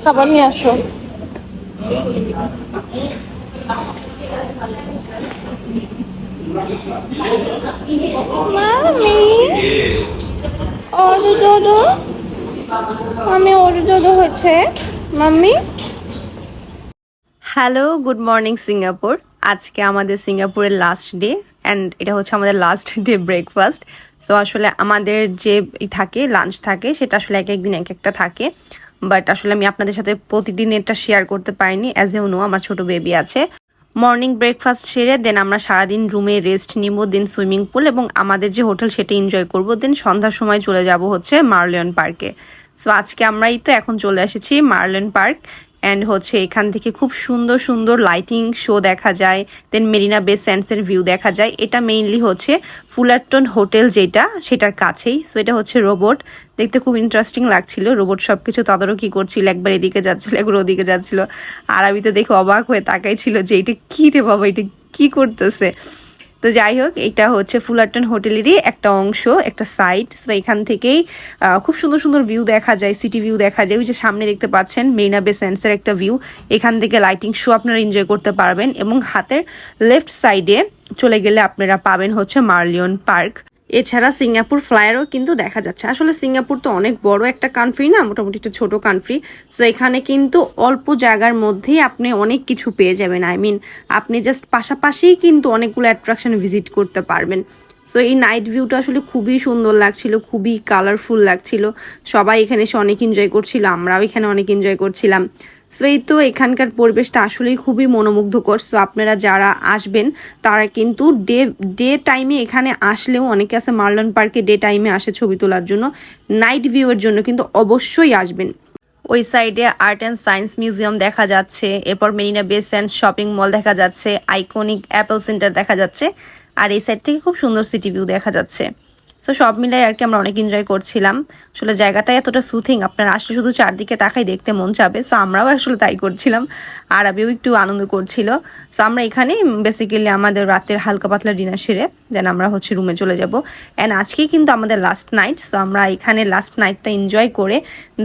খাবার নিয়ে আসো। মামি ওরু দোদো, আমি ওরু দোদো হচ্ছে mummy. Hello, good morning Singapore. আজকে আমাদের সিঙ্গাপুরের লাস্ট ডে অ্যান্ড এটা হচ্ছে আমাদের লাস্ট ডে ব্রেকফাস্ট। সো আসলে আমাদের যে থাকে লাঞ্চ থাকে সেটা আসলে এক একদিন এক একটা থাকে, বাট আসলে আমি আপনাদের সাথে প্রতিদিন এটা শেয়ার করতে পারিনি, অ্যাজ এ নো আমার ছোট বেবি আছে। মর্নিং ব্রেকফাস্ট সেরে দেন আমরা সারাদিন রুমে রেস্ট নিব, দেন সুইমিং পুল এবং আমাদের যে হোটেল সেটা এনজয় করব, দেন সন্ধ্যার সময় চলে যাব হচ্ছে মার্লিয়ন পার্কে। সো আজকে আমরাই তো এখন চলে এসেছি মার্লিয়ন পার্ক অ্যান্ড হচ্ছে এখান থেকে খুব সুন্দর সুন্দর লাইটিং শো দেখা যায়, দেন মেরিনা বে স্যান্ডসের ভিউ দেখা যায়। এটা মেইনলি হচ্ছে ফুলারটন হোটেল যেটা সেটার কাছেই। সো এটা হচ্ছে রোবট, দেখতে খুব ইন্টারেস্টিং লাগছিল। রোবট সব কিছু তদারকি করছিল, একবার এদিকে যাচ্ছিল একবার ওদিকে যাচ্ছিল, আর আমি তো দেখে অবাক হয়ে তাকাইছিল যে এটা কী রে বাবা, এটা কী করতেছে। তো যাই হোক, এটা হচ্ছে ফুলারটন হোটেলেরই একটা অংশ, একটা সাইড। সো এখান থেকেই খুব সুন্দর সুন্দর ভিউ দেখা যায়, সিটি ভিউ দেখা যায়। ওই যে সামনে দেখতে পাচ্ছেন মেরিনা বে স্যান্ডসের একটা ভিউ, এখান থেকে লাইটিং শো আপনারা এনজয় করতে পারবেন। এবং হাতের লেফট সাইডে চলে গেলে আপনারা পাবেন হচ্ছে মার্লিয়ন পার্ক। এছাড়া সিঙ্গাপুর ফ্লায়ারও কিন্তু দেখা যাচ্ছে। আসলে সিঙ্গাপুর তো অনেক বড় একটা কান্ট্রি না, মোটামুটি একটা ছোট কান্ট্রি। সো এখানে কিন্তু অল্প জায়গার মধ্যেই আপনি অনেক কিছু পেয়ে যাবেন। আই মিন আপনি জাস্ট পাশাপাশিই কিন্তু অনেকগুলো অ্যাট্রাকশন ভিজিট করতে পারবেন। সো এই নাইট ভিউটা আসলে খুবই সুন্দর লাগছিল, খুবই কালারফুল লাগছিল। সবাই এখানে এসে অনেক এনজয় করছিল, আমরাও এখানে অনেক এনজয় করছিলাম। সো এই তো এখানকার পরিবেশটা আসলেই খুবই মনোমুগ্ধকর। সো আপনারা যারা আসবেন তারা কিন্তু ডে টাইমে এখানে আসলেও, অনেকে আছে মার্লিয়ন পার্কে ডে টাইমে আসে ছবি তোলার জন্য, নাইট ভিউয়ের জন্য কিন্তু অবশ্যই আসবেন। ওই সাইডে আর্ট অ্যান্ড সায়েন্স মিউজিয়াম দেখা যাচ্ছে, এরপর মেরিনা বে স্যান্ডস শপিং মল দেখা যাচ্ছে, আইকনিক অ্যাপল সেন্টার দেখা যাচ্ছে, আর এই সাইড থেকে খুব সুন্দর সিটি ভিউ দেখা যাচ্ছে। সো সব মিলাই আর কি আমরা অনেক এনজয় করছিলাম। আসলে জায়গাটা এতটা সুথিং, আপনারা আসলে শুধু চারদিকে তাকাই দেখতে মন চাবে। সো আমরাও আসলে তাই করছিলাম, আর আবিও একটু আনন্দ করছিল। সো আমরা এখানে বেসিক্যালি আমাদের রাতের হালকা পাতলা ডিনার সেরে দেন আমরা হচ্ছে রুমে চলে যাব। অ্যান্ড আজকেই কিন্তু আমাদের লাস্ট নাইট। সো আমরা এখানে লাস্ট নাইটটা এনজয় করে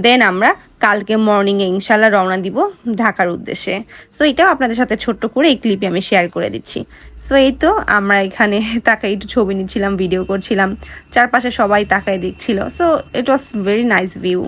দেন আমরা কালকে মর্নিংয়ে ইনশাল্লাহ রওনা দিব ঢাকার উদ্দেশ্যে। সো এটাও আপনাদের সাথে ছোট্ট করে এই ক্লিপে আমি শেয়ার করে দিচ্ছি। সো এই তো আমরা এখানে তাকাই একটু ছবি নিচ্ছিলাম, ভিডিও করছিলাম, চারপাশে সবাই তাকায় দেখছিল। So it was very nice view.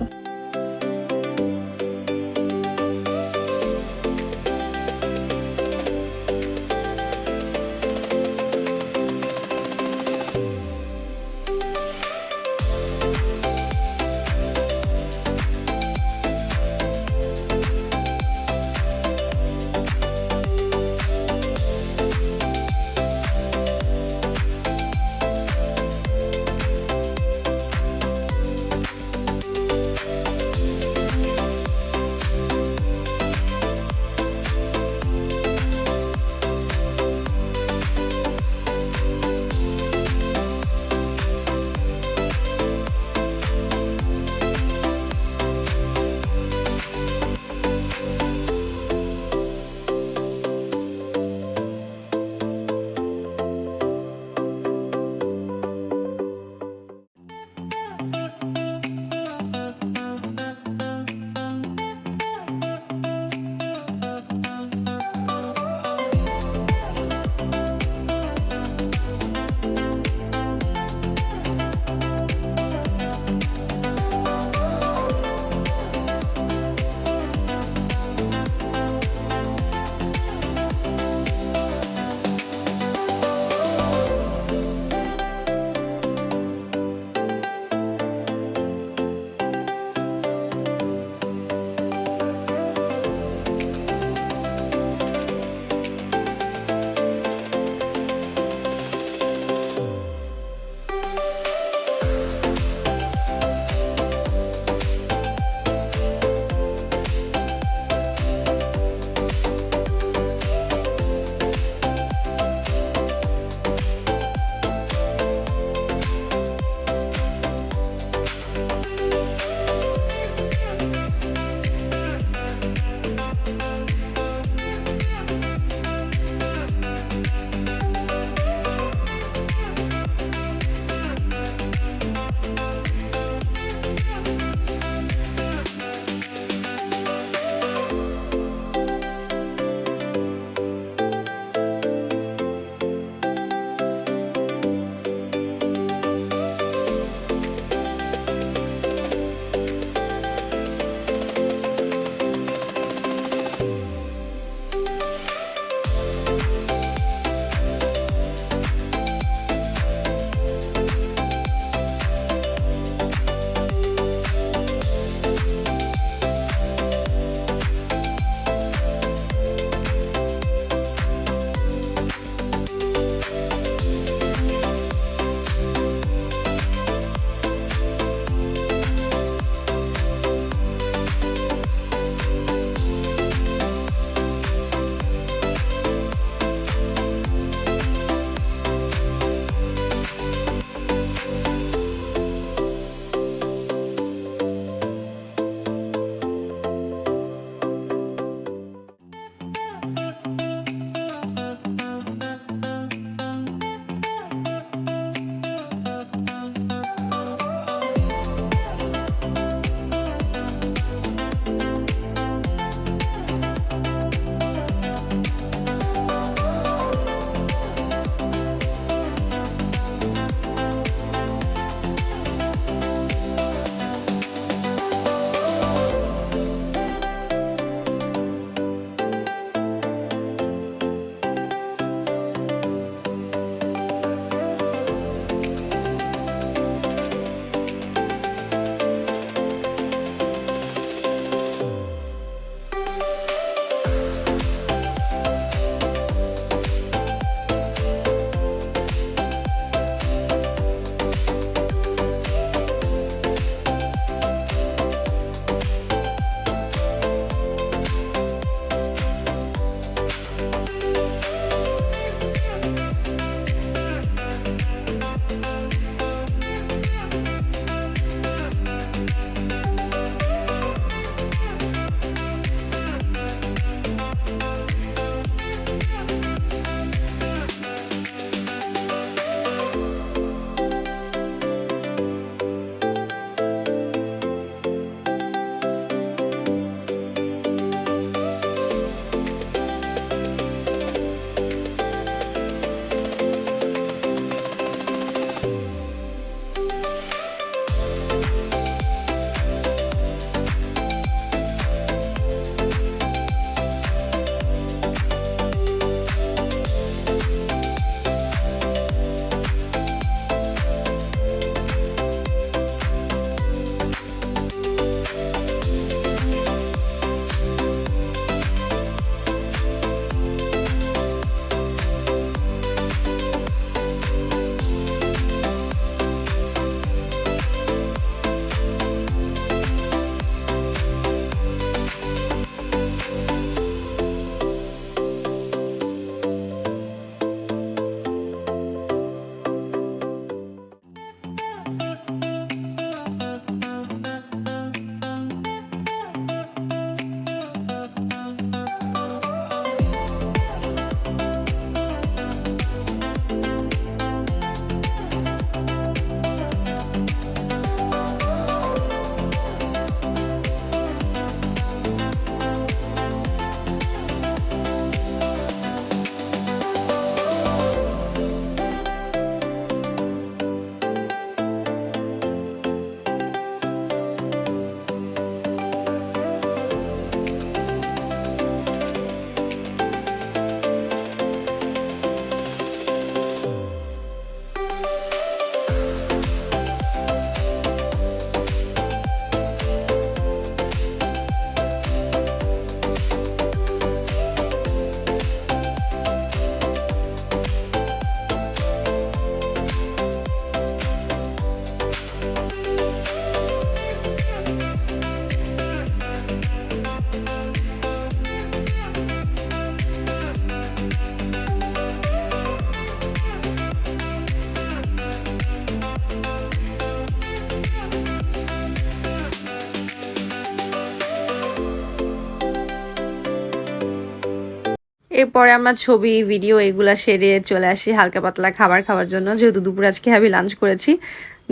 এরপরে আমরা ছবি ভিডিও এগুলা সেরে চলে আসি হালকা পাতলা খাবার খাওয়ার জন্য, যেহেতু দুপুরে আজকে হেভি লাঞ্চ করেছি।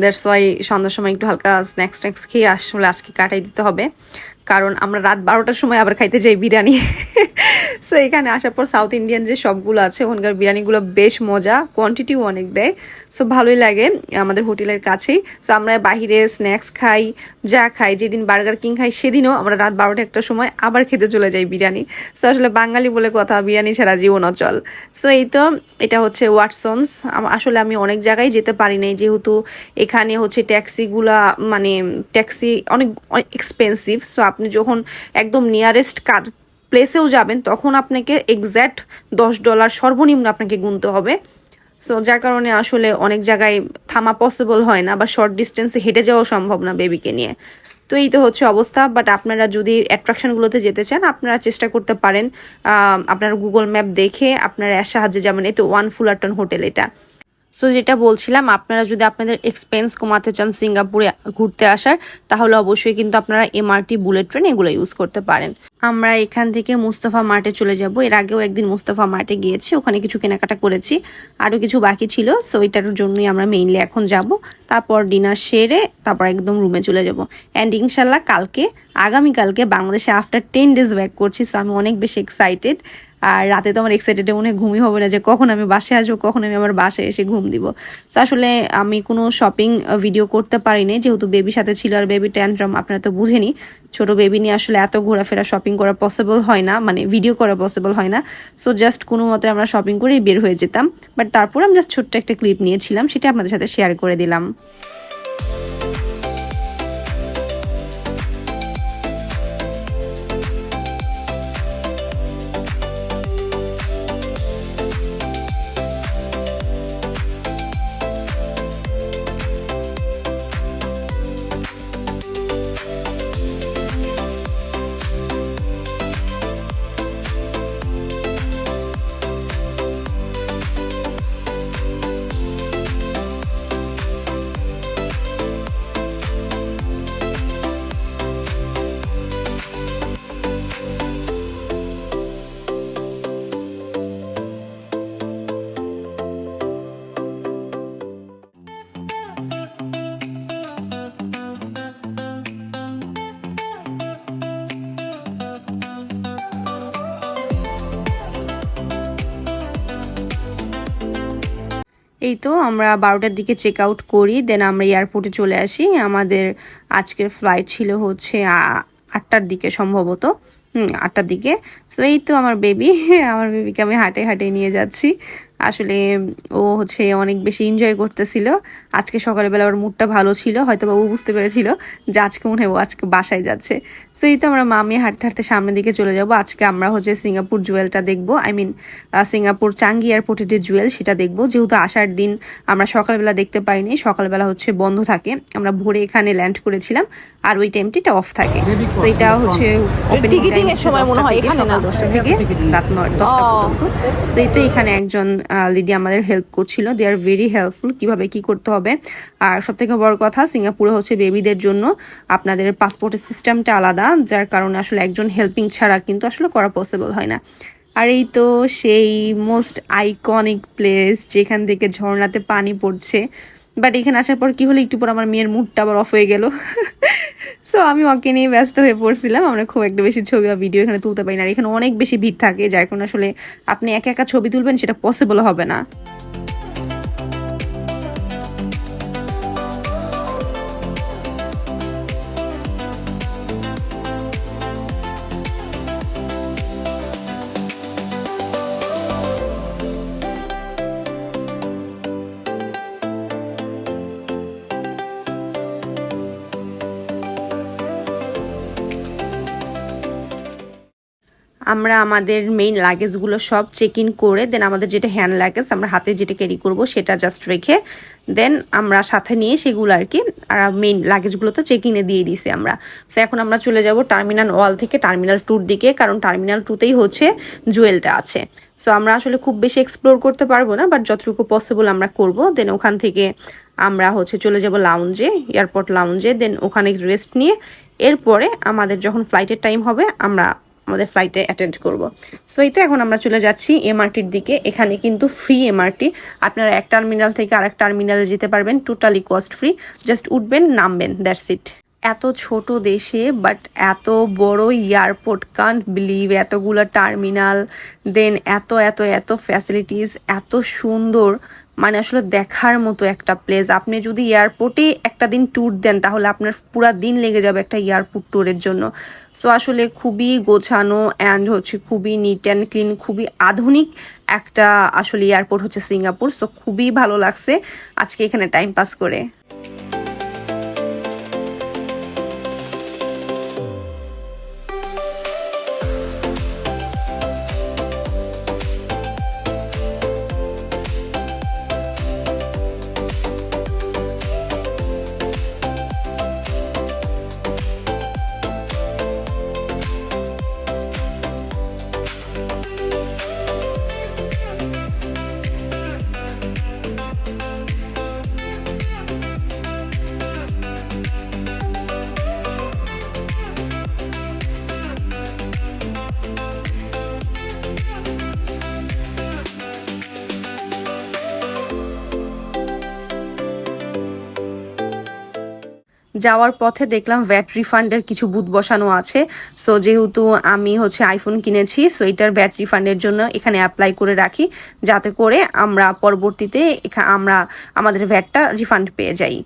দ্যাটস ওয়াই সন্ধ্যার সময় একটু হালকা স্ন্যাক্স খেয়ে আসলে আজকে কাটাই দিতে হবে, কারণ আমরা রাত 12টার সময় আবার খাইতে যাই বিরিয়ানি। সো এখানে আসার পর সাউথ ইন্ডিয়ান যে সবগুলো আছে ওখানকার বিরিয়ানিগুলো বেশ মজা, কোয়ান্টিটিও অনেক দেয়, সো ভালোই লাগে আমাদের হোটেলের কাছেই। সো আমরা বাহিরে স্ন্যাক্স খাই, যা খাই, যেদিন বার্গার কিং খাই সেদিনও আমরা রাত 12টা একটার সময় আবার খেতে চলে যাই বিরিয়ানি। সো আসলে বাঙালি বলে কথা, বিরিয়ানি ছাড়া জীবন অচল। সো এই তো এটা হচ্ছে ওয়াটসনস। আসলে আমি অনেক জায়গায় যেতে পারি নাই, যেহেতু এখানে হচ্ছে ট্যাক্সিগুলা মানে ট্যাক্সি অনেক এক্সপেন্সিভ। সো আপনি যখন একদম নিয়ারেস্ট প্লেসেও যাবেন তখন আপনাকে এক্স্যাক্ট $10 সর্বনিম্ন আপনাকে গুনতে হবে। সো যার কারণে আসলে অনেক জায়গায় থামা পসিবল হয় না, বা শর্ট ডিস্টেন্সে হেঁটে যাওয়া সম্ভব না বেবিকে নিয়ে। তো এই তো হচ্ছে অবস্থা। বাট আপনারা যদি অ্যাট্রাকশনগুলোতে যেতে চান আপনারা চেষ্টা করতে পারেন আপনারা গুগল ম্যাপ দেখে আপনারা এর সাহায্যে যাবেন। এই তো ওয়ান ফুলারটন হোটেল এটা। সো যেটা বলছিলাম, আপনারা যদি আপনাদের এক্সপেন্স কমাতে চান সিঙ্গাপুরে ঘুরতে আসার, তাহলে অবশ্যই কিন্তু আপনারা এমআরটি, বুলেট ট্রেন এগুলো ইউজ করতে পারেন। আমরা এখান থেকে মুস্তাফা মার্টে চলে যাব। এর আগেও একদিন মুস্তাফা মার্টে গিয়েছি, ওখানে কিছু কেনাকাটা করেছি, আরও কিছু বাকি ছিল। সো এটার জন্যই আমরা মেইনলি এখন যাব। তারপর ডিনার সেরে তারপর একদম রুমে চলে যাব। অ্যান্ড ইনশাল্লাহ আগামীকালকে বাংলাদেশে আফটার 10 days ব্যাক করছি। সো আমি অনেক বেশি এক্সাইটেড। আর রাতে তো আমার এক্সাইটেডে মনে হয় ঘুমই হবে না, যে কখন আমি বাসায় আসবো, কখন আমি আমার বাসায় এসে ঘুম দিব। সো আসলে আমি কোনো শপিং ভিডিও করতে পারিনি, যেহেতু বেবির সাথে ছিল, আর বেবি ট্যান্ট্রাম আপনারা তো বুঝেনি। ছোট বেবি নিয়ে আসলে এত ঘোরাফেরা শপিং করা পসিবল হয় না, মানে ভিডিও করা পসিবল হয় না। সো জাস্ট কোনো মতে আমরা শপিং করেই বের হয়ে যেতাম। বাট তারপর আমি জাস্ট ছোট্ট একটা ক্লিপ নিয়েছিলাম, সেটা আপনাদের সাথে শেয়ার করে দিলাম। এই তো আমরা 12টার দিকে চেক আউট করি, দেন আমরা এয়ারপোর্টে চলে আসি। আমাদের আজকের ফ্লাইট ছিল হচ্ছে 8টার দিকে সম্ভবত, 8টার দিকে। সো এই তো আমার বেবিকে আমি হাঁটে হাঁটে নিয়ে যাচ্ছি। আসলে ও হচ্ছে অনেক বেশি এনজয় করতেছিল। আজকে সকালবেলা ওর মুডটা ভালো ছিল, হয়তো বা ও বুঝতে পেরেছিল যে আজকে মনে হয় ও আজকে বাসায় যাচ্ছে। সো এই তো আমরা মামি হাঁটতে হাঁটতে সামনের দিকে চলে যাব। আজকে আমরা হচ্ছে সিঙ্গাপুর জুয়েলটা দেখবো, সিঙ্গাপুর চাঙ্গি এয়ারপোর্টের যে জুয়েল সেটা দেখবো। যেহেতু আসার দিন আমরা সকালবেলা দেখতে পাইনি, সকালবেলা হচ্ছে বন্ধ থাকে, আমরা ভোরে এখানে ল্যান্ড করেছিলাম, আর ওই টাইমটি এটা অফ থাকে। তো এটা হচ্ছে ওপেনিং টাইম সময় মনে হয় এখানে না, 10টা থেকে রাত 10টা পর্যন্ত। তো এই তো এখানে একজন লেডি আমাদের হেল্প করছিল, দে আর ভেরি হেল্পফুল, কিভাবে কি করতে হবে। আর সব থেকে বড় কথা, সিঙ্গাপুরে হচ্ছে বেবিদের জন্য আপনাদের পাসপোর্টের সিস্টেমটা আলাদা, যার কারণে আসলে একজন হেল্পিং ছাড়া কিন্তু আসলে করা পসিবল হয় না। আর এই তো সেই মোস্ট আইকনিক প্লেস, যেখান থেকে ঝর্ণাতে পানি পড়ছে। বাট এখানে আসার পর কি হলো, একটু পর আমার মেয়ের মুডটা আবার অফ হয়ে গেল। সো আমি ওকে নিয়ে ব্যস্ত হয়ে পড়ছিলাম। আমরা খুব একটা বেশি ছবি বা ভিডিও এখানে তুলতে পারি না, আর এখানে অনেক বেশি ভিড় থাকে, যার কারণে আসলে আপনি একা একা ছবি তুলবেন সেটা পসিবল হবে না। আমরা আমাদের মেইন লাগেজগুলো সব চেক ইন করে দেন আমাদের যেটা হ্যান্ড লাগেজ আমরা হাতে যেটা ক্যারি করব সেটা জাস্ট রেখে দেন আমরা সাথে নিয়ে সেগুলো আর কি মেইন লাগেজগুলো তো চেক ইনে দিয়ে দিছি আমরা। সো এখন আমরা চলে যাব টার্মিনাল 1 থেকে টার্মিনাল 2 দিকে, কারণ টার্মিনাল 2তেই হচ্ছে জুয়েলটা আছে। সো আমরা আসলে খুব বেশি এক্সপ্লোর করতে পারবো না, বাট যতটুকু পসিবল আমরা করব। দেন ওখান থেকে আমরা হচ্ছে চলে যাব লাউঞ্জে, এয়ারপোর্ট লাউঞ্জে, দেন ওখানে রেস্ট নিয়ে এরপরে আমাদের যখন ফ্লাইটের টাইম হবে আমরা আমাদের ফ্লাইটে অ্যাটেন্ড করব। সো এই তো এখন আমরা চলে যাচ্ছি এমআরটির দিকে। এখানে কিন্তু ফ্রি এমআরটি, আপনারা এক টার্মিনাল থেকে আরেক টার্মিনালে যেতে পারবেন, টোটালি কস্ট ফ্রি। জাস্ট উঠবেন, নামবেন, দ্যাটস ইট। এত ছোট দেশে বাট এত বড় এয়ারপোর্ট, কান্ট বিলিভ, এতগুলো টার্মিনাল, দেন এত এত এত ফ্যাসিলিটিস, এত সুন্দর, মানে আসলে দেখার মতো একটা প্লেস। আপনি যদি এয়ারপোর্টে একটা দিন ট্যুর দেন তাহলে আপনার পুরো দিন লেগে যাবে একটা এয়ারপোর্ট ট্যুরের জন্য। সো আসলে খুবই গোছানো অ্যান্ড হচ্ছে খুবই নিট অ্যান্ড ক্লিন, খুবই আধুনিক একটা আসলে এয়ারপোর্ট হচ্ছে সিঙ্গাপুর। সো খুবই ভালো লাগছে আজকে এখানে টাইম পাস করে। যাওয়ার পথে দেখলাম ভ্যাট রিফান্ডের কিছু বুথ বসানো আছে। সো যেহেতু আমি হচ্ছে আইফোন কিনেছি, সো এটার ভ্যাট রিফান্ডের জন্য এখানে অ্যাপ্লাই করে রাখি, যাতে করে আমরা পরবর্তীতে আমরা আমাদের ভ্যাটটা রিফান্ড পেয়ে যাই।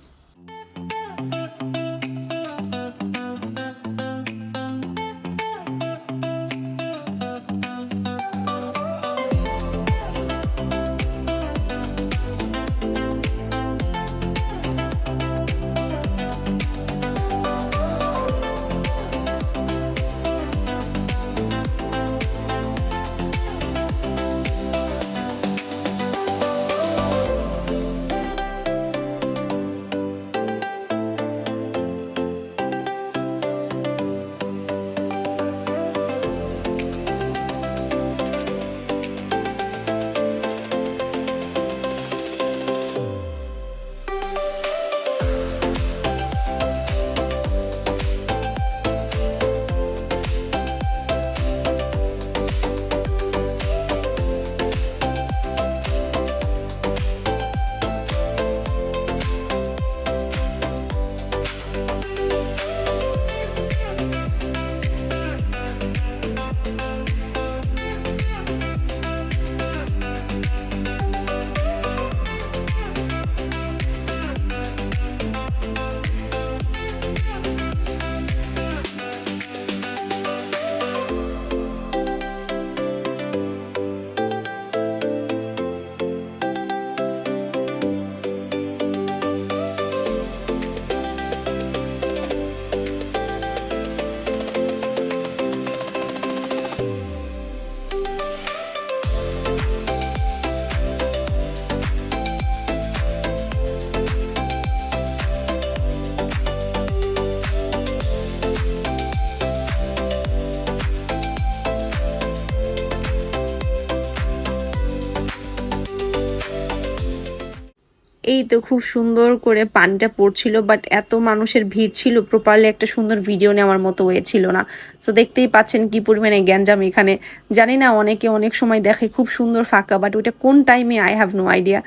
এই তো খুব সুন্দর করে পানিটা পড়ছিল, বাট এত মানুষের ভিড় ছিল, প্রপারলি একটা সুন্দর ভিডিও নেওয়ার মতো ওয়ে ছিল না। সো দেখতেই পাচ্ছেন কি পরিমাণে গ্যাঞ্জাম এখানে। জানি না, অনেকে অনেক সময় দেখে খুব সুন্দর ফাঁকা, বাট ওইটা কোন টাইমে I have no idea.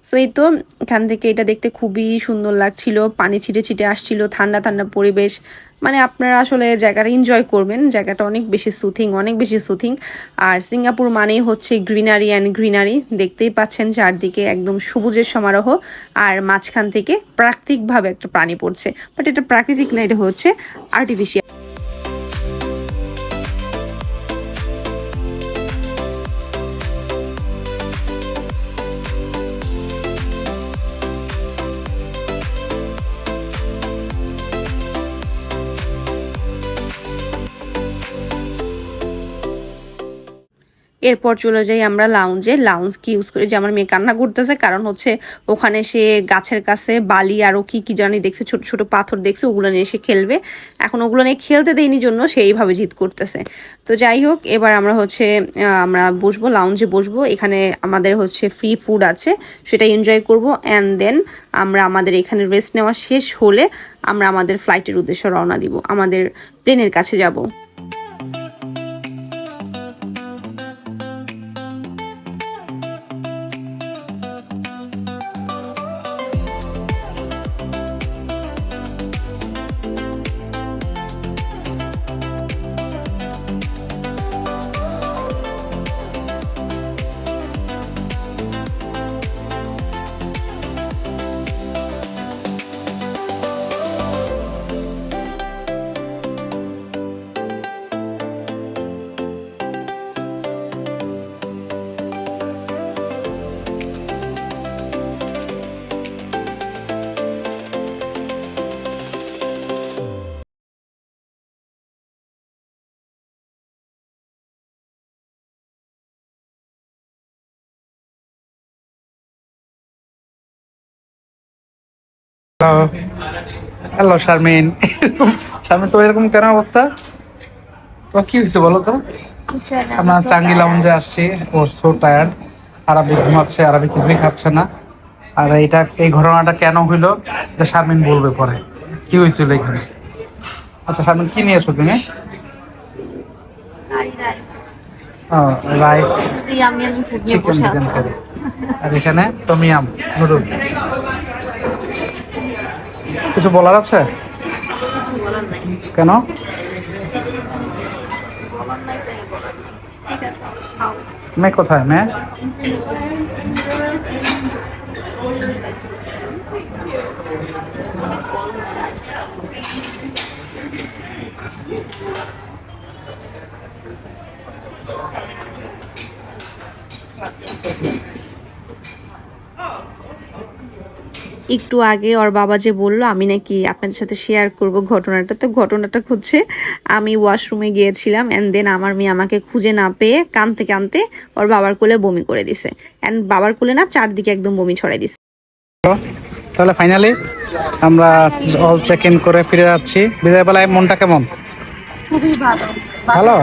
So এই তো এখান থেকে এটা দেখতে খুবই সুন্দর লাগছিল, পানি ছিটে ছিটে আসছিল, ঠান্ডা ঠান্ডা পরিবেশ। মানে আপনারা আসলে জায়গাটা এনজয় করবেন, জায়গাটা অনেক বেশি সুথিং। আর সিঙ্গাপুর মানেই হচ্ছে গ্রিনারি অ্যান্ড গ্রিনারি। দেখতেই পাচ্ছেন চারদিকে একদম সবুজের সমারোহ, আর মাঝখান থেকে প্রাকৃতিকভাবে একটা পানি পড়ছে, বাট এটা প্রাকৃতিক না, এটা হচ্ছে আর্টিফিশিয়াল। এরপর চলে যাই আমরা লাউঞ্জে। লাউঞ্জ কি ইউজ করি, যে আমার মেয়ে কান্না করতেছে, কারণ হচ্ছে ওখানে সে গাছের কাছে বালি আরও কি জানি দেখছে, ছোট ছোট পাথর দেখছে, ওগুলো নিয়ে সে খেলবে। এখন ওগুলো নিয়ে খেলতে দেয়নি জন্য সে এইভাবে জিদ করতেছে। তো যাই হোক, এবার আমরা হচ্ছে আমরা বসবো, লাউঞ্জে বসবো। এখানে আমাদের হচ্ছে ফ্রি ফুড আছে, সেটা এনজয় করব। অ্যান্ড দেন আমরা আমাদের এখানে রেস্ট নেওয়া শেষ হলে আমরা আমাদের ফ্লাইটের উদ্দেশ্যে রওনা দিব, আমাদের প্লেনের কাছে যাব। Hello, hello Sharmin. শারমিন, তো এরকম কেন অবস্থা? তো কি হয়েছে বলো তো? আমরা চাঙ্গি লাউঞ্জে আসছি, ও সো টায়ার্ড। আরবি ঘুমাচ্ছে, আরবি কিছুই খাচ্ছে না। আর এই ঘটনাটা কেন হইলো এটা শারমিন বলবে পরে, কি হয়েছিল এখানে। আচ্ছা শারমিন, কি নিয়ে এসো তুমি? ও, রাইস, চিকেন চিকেন কারি। আর এখানে টমিয়াম নুডল। কিছু বলার আছে? কেন? মেয়ে কোথায় মেয়ে? একটু আগে ওর বাবা যে বলল আমি নাকি আপনাদের সাথে শেয়ার করব ঘটনাটা, তো ঘটনাটা হচ্ছে আমি ওয়াশরুমে গিয়েছিলাম অ্যান্ড দেন আমার মেয়ে আমাকে খুঁজে না পেয়ে কাঁদতে কাঁদতে ওর বাবার কোলে বমি করে দিছে, অ্যান্ড বাবার কোলে না চারদিকে একদম বমি ছড়াই দিছে। তাহলে ফাইনালি আমরা অল চেক ইন করে ফিরে যাচ্ছি। বিদায় বেলায় মনটা কেমন? খুবই ভালো। ভালো।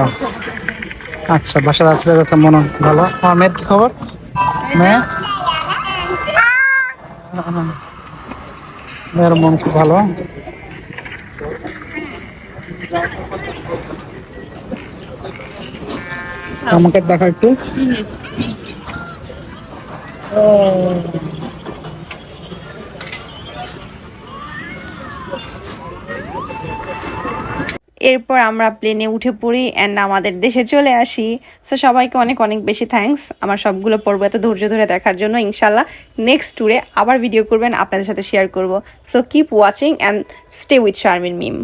আচ্ছা, বাসার আসলে কথা মনে ভালো। আমার মেয়ের কি খবর? মেয়ে, মেয়ের মন খুব ভালো। আমাকে দেখা একটু। এরপর আমরা প্লেনে উঠে পড়ি অ্যান্ড আমাদের দেশে চলে আসি। সো সবাইকে অনেক অনেক বেশি থ্যাঙ্কস আমার সবগুলো পর্ব এত ধৈর্য ধরে দেখার জন্য। ইনশাল্লাহ নেক্সট ট্যুরে আবার ভিডিও করবেন, আপনাদের সাথে শেয়ার করব। So keep watching and stay with Sharmin meme.